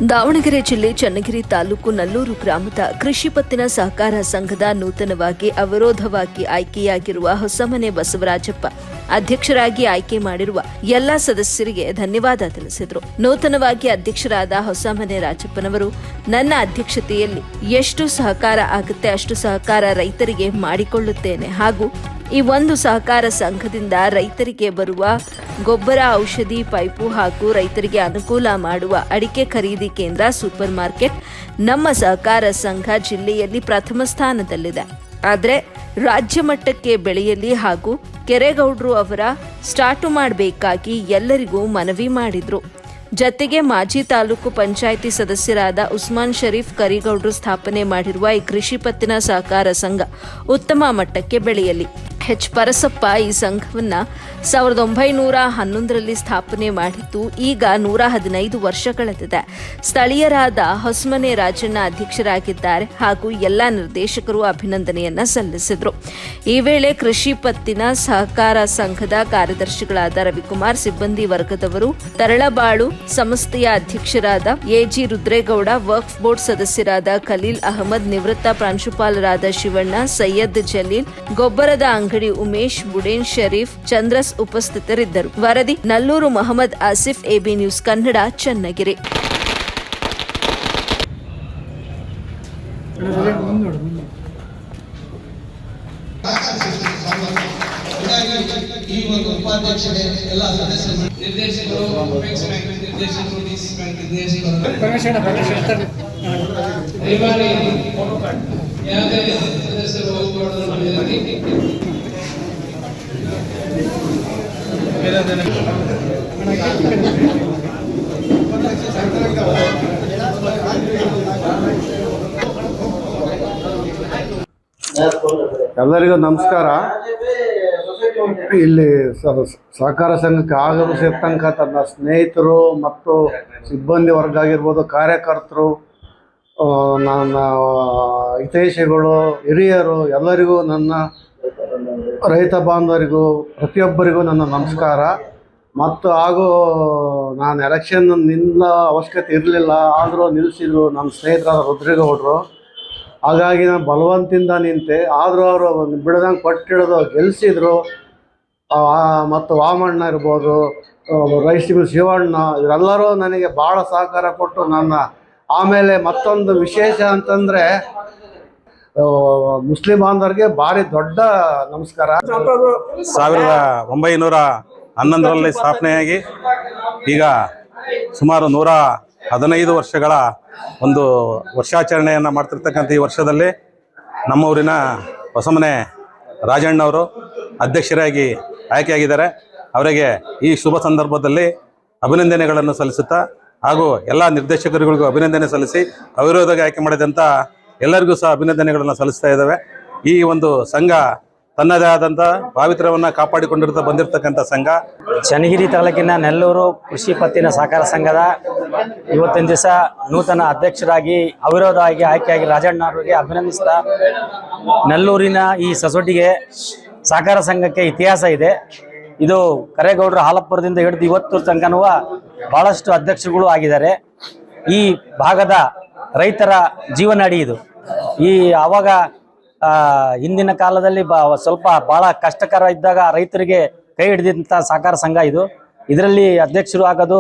ದಾವಣಗೆರೆ ಜಿಲ್ಲೆ ಚನ್ನಗಿರಿ ತಾಲೂಕು ನಲ್ಲೂರು ಗ್ರಾಮದ ಕೃಷಿ ಪತ್ತಿನ ಸಹಕಾರ ಸಂಘದ ನೂತನವಾಗಿ ಅವಿರೋಧವಾಗಿ ಆಯ್ಕೆಯಾಗಿರುವ ಹೊಸಮನೆ ಬಸವರಾಜಪ್ಪ ಅಧ್ಯಕ್ಷರಾಗಿ ಆಯ್ಕೆ ಮಾಡಿರುವ ಎಲ್ಲಾ ಸದಸ್ಯರಿಗೆ ಧನ್ಯವಾದ ತಿಳಿಸಿದರು. ನೂತನವಾಗಿ ಅಧ್ಯಕ್ಷರಾದ ಹೊಸಮನೆ ರಾಜಪ್ಪನವರು, ನನ್ನ ಅಧ್ಯಕ್ಷತೆಯಲ್ಲಿ ಎಷ್ಟು ಸಹಕಾರ ಆಗುತ್ತೆ ಅಷ್ಟು ಸಹಕಾರ ರೈತರಿಗೆ ಮಾಡಿಕೊಳ್ಳುತ್ತೇನೆ ಹಾಗೂ ಈ ಒಂದು ಸಹಕಾರ ಸಂಘದಿಂದ ರೈತರಿಗೆ ಬರುವ ಗೊಬ್ಬರ, ಔಷಧಿ, ಪೈಪು ಹಾಗೂ ರೈತರಿಗೆ ಅನುಕೂಲ ಮಾಡುವ ಅಡಿಕೆ ಖರೀದಿ ಕೇಂದ್ರ, ಸೂಪರ್ ಮಾರ್ಕೆಟ್ ನಮ್ಮ ಸಹಕಾರ ಸಂಘ ಜಿಲ್ಲೆಯಲ್ಲಿ ಪ್ರಥಮ ಸ್ಥಾನದಲ್ಲಿದೆ. ಆದರೆ ರಾಜ್ಯ ಮಟ್ಟಕ್ಕೆ ಬೆಳೆಯಲಿ ಹಾಗೂ ಕೆರೆಗೌಡರು ಅವರ ಸ್ಟಾರ್ಟು ಮಾಡಬೇಕಾಗಿ ಎಲ್ಲರಿಗೂ ಮನವಿ ಮಾಡಿದ್ರು. ಜತೆಗೆ ಮಾಜಿ ತಾಲೂಕು ಪಂಚಾಯಿತಿ ಸದಸ್ಯರಾದ ಉಸ್ಮಾನ್ ಶರೀಫ್ ಕರಿಗೌಡರು ಸ್ಥಾಪನೆ ಮಾಡಿರುವ ಈ ಕೃಷಿ ಪತ್ತಿನ ಸಹಕಾರ ಸಂಘ ಉತ್ತಮ ಮಟ್ಟಕ್ಕೆ ಬೆಳೆಯಲಿ. ಎಚ್ ಪರಸಪ್ಪ ಈ ಸಂಘವನ್ನ 1911ರಲ್ಲಿ ಸ್ಥಾಪನೆ ಮಾಡಿದ್ದು ಈಗ 115 ವರ್ಷ ಕಳೆದಿದೆ. ಸ್ಥಳೀಯರಾದ ಹೊಸಮನೆ ರಾಜಣ್ಣ ಅಧ್ಯಕ್ಷರಾಗಿದ್ದಾರೆ ಹಾಗೂ ಎಲ್ಲ ನಿರ್ದೇಶಕರು ಅಭಿನಂದನೆಯನ್ನ ಸಲ್ಲಿಸಿದರು. ಈ ವೇಳೆ ಕೃಷಿ ಪತ್ತಿನ ಸಹಕಾರ ಸಂಘದ ಕಾರ್ಯದರ್ಶಿಗಳಾದ ರವಿಕುಮಾರ್, ಸಿಬ್ಬಂದಿ ವರ್ಗದವರು, ತರಳಬಾಳು ಸಂಸ್ಥೆಯ ಅಧ್ಯಕ್ಷರಾದ ಎಜಿ ರುದ್ರೇಗೌಡ, ವಕ್ಫ್ ಬೋರ್ಡ್ ಸದಸ್ಯರಾದ ಖಲೀಲ್ ಅಹಮದ್, ನಿವೃತ್ತ ಪ್ರಾಂಶುಪಾಲರಾದ ಶಿವಣ್ಣ, ಸೈಯದ್ ಜಲೀಲ್, ಗೊಬ್ಬರದ ಅಂಗಡಿ ಉಮೇಶ್, ಬುಡೇನ್ ಶರೀಫ್, ಚಂದ್ರಸ್ ಉಪಸ್ಥಿತರಿದ್ದರು. ವರದಿ ನಲ್ಲೂರು ಮೊಹಮ್ಮದ್ ಆಸಿಫ್, ಎಬಿ ನ್ಯೂಸ್ ಕನ್ನಡ, ಚನ್ನಗಿರಿ. ಈ ಒಂದು ಉಪಾಧ್ಯಕ್ಷರೇ ಎಲ್ಲ ಸದಸ್ಯರು, ನಿರ್ದೇಶಕರು, ಅಪೆಕ್ಸ್ ಬ್ಯಾಂಕ್ ನಿರ್ದೇಶಕರು, ಡಿಸಿ ಬ್ಯಾಂಕ್ ನಿರ್ದೇಶಕರು, ಯಾವುದೇ ಸದಸ್ಯರು ಎಲ್ಲರಿಗೂ ನಮಸ್ಕಾರ. ಇಲ್ಲಿ ಸಹಕಾರ ಸಂಘಕ್ಕೆ ಆಗಮಿಸಿರ್ತಂಕ ತನ್ನ ಸ್ನೇಹಿತರು ಮತ್ತು ಸಿಬ್ಬಂದಿ ವರ್ಗ ಆಗಿರ್ಬೋದು, ಕಾರ್ಯಕರ್ತರು, ನನ್ನ ಹಿತೈಷಿಗಳು, ಹಿರಿಯರು, ಎಲ್ಲರಿಗೂ, ನನ್ನ ರೈತ ಬಾಂಧವರಿಗೂ ಪ್ರತಿಯೊಬ್ಬರಿಗೂ ನನ್ನ ನಮಸ್ಕಾರ. ಮತ್ತು ಹಾಗೂ ನಾನು ಎಲೆಕ್ಷನ್ ನಿಲ್ಲ ಅವಶ್ಯಕತೆ ಇರಲಿಲ್ಲ, ಆದರೂ ನಿಲ್ಲಿಸಿದ್ರು ನನ್ನ ಸ್ನೇಹಿತರಾದ ರುದ್ರೇಗೌಡರು. ಹಾಗಾಗಿ ನಾನು ಬಲವಂತಿಂದ ನಿಂತೆ, ಆದರೂ ಅವರು ಬಿಡದಂಗೆ ಪಟ್ಟಿಡಿದು ಗೆಲ್ಲಿಸಿದ್ರು. ಮತ್ತು ವಾಮಣ್ಣ ಇರ್ಬೋದು, ರೈಸ್ ಶಿವಣ್ಣ, ಇವರೆಲ್ಲರೂ ನನಗೆ ಭಾಳ ಸಹಕಾರ ಕೊಟ್ಟು ನನ್ನ. ಆಮೇಲೆ ಮತ್ತೊಂದು ವಿಶೇಷ ಅಂತಂದರೆ ಮುಸ್ಲಿಂ ಬಾಂಧವರಿಗೆ ಭಾರಿ ದೊಡ್ಡ ನಮಸ್ಕಾರ. 1911ರಲ್ಲಿ ಸ್ಥಾಪನೆಯಾಗಿ ಈಗ ಸುಮಾರು 115 ವರ್ಷಗಳ ಒಂದು ವರ್ಷಾಚರಣೆಯನ್ನು ಮಾಡ್ತಿರ್ತಕ್ಕಂಥ ಈ ವರ್ಷದಲ್ಲಿ ನಮ್ಮೂರಿನ ಹೊಸಮನೆ ರಾಜಣ್ಣವರು ಅಧ್ಯಕ್ಷರಾಗಿ ಆಯ್ಕೆಯಾಗಿದ್ದಾರೆ. ಅವರಿಗೆ ಈ ಶುಭ ಸಂದರ್ಭದಲ್ಲಿ ಅಭಿನಂದನೆಗಳನ್ನು ಸಲ್ಲಿಸುತ್ತಾ ಹಾಗೂ ಎಲ್ಲ ನಿರ್ದೇಶಕರುಗಳಿಗೂ ಅಭಿನಂದನೆ ಸಲ್ಲಿಸಿ, ಅವಿರೋಧವಾಗಿ ಆಯ್ಕೆ ಮಾಡಿದಂಥ ಎಲ್ಲರಿಗೂ ಸಹ ಅಭಿನಂದನೆಗಳನ್ನು ಸಲ್ಲಿಸ್ತಾ ಇದ್ದಾವೆ. ಈ ಒಂದು ಸಂಘ ತನ್ನದೇ ಆದಂಥ ಪಾವಿತ್ರ್ಯವನ್ನು ಕಾಪಾಡಿಕೊಂಡಿರ್ತಾ ಬಂದಿರತಕ್ಕಂಥ ಸಂಘ. ಚನ್ನಗಿರಿ ತಾಲೂಕಿನ ನೆಲ್ಲೂರು ಕೃಷಿ ಪತ್ತಿನ ಸಹಕಾರ ಸಂಘದ ಇವತ್ತಿನ ದಿವಸ ನೂತನ ಅಧ್ಯಕ್ಷರಾಗಿ ಅವಿರೋಧವಾಗಿ ಆಯ್ಕೆಯಾಗಿ ರಾಜಣ್ಣ ಅವರಿಗೆ ಅಭಿನಂದಿಸ್ತಾ, ನೆಲ್ಲೂರಿನ ಈ ಸೊಸೈಟಿಗೆ ಸಹಕಾರ ಸಂಘಕ್ಕೆ ಇತಿಹಾಸ ಇದೆ. ಇದು ಕರೇಗೌಡರ ಹಾಲಪ್ಪುರದಿಂದ ಹಿಡಿದು ಇವತ್ತು ತನಕನೂ ಭಾಳಷ್ಟು ಅಧ್ಯಕ್ಷರುಗಳು ಆಗಿದ್ದಾರೆ. ಈ ಭಾಗದ ರೈತರ ಜೀವನಾಡಿ ಇದು. ಈ ಆವಾಗ ಹಿಂದಿನ ಕಾಲದಲ್ಲಿ ಸ್ವಲ್ಪ ಭಾಳ ಕಷ್ಟಕರ ಇದ್ದಾಗ ರೈತರಿಗೆ ಕೈ ಹಿಡಿದಂಥ ಸಹಕಾರ ಸಂಘ ಇದು. ಇದರಲ್ಲಿ ಅಧ್ಯಕ್ಷರು ಆಗೋದು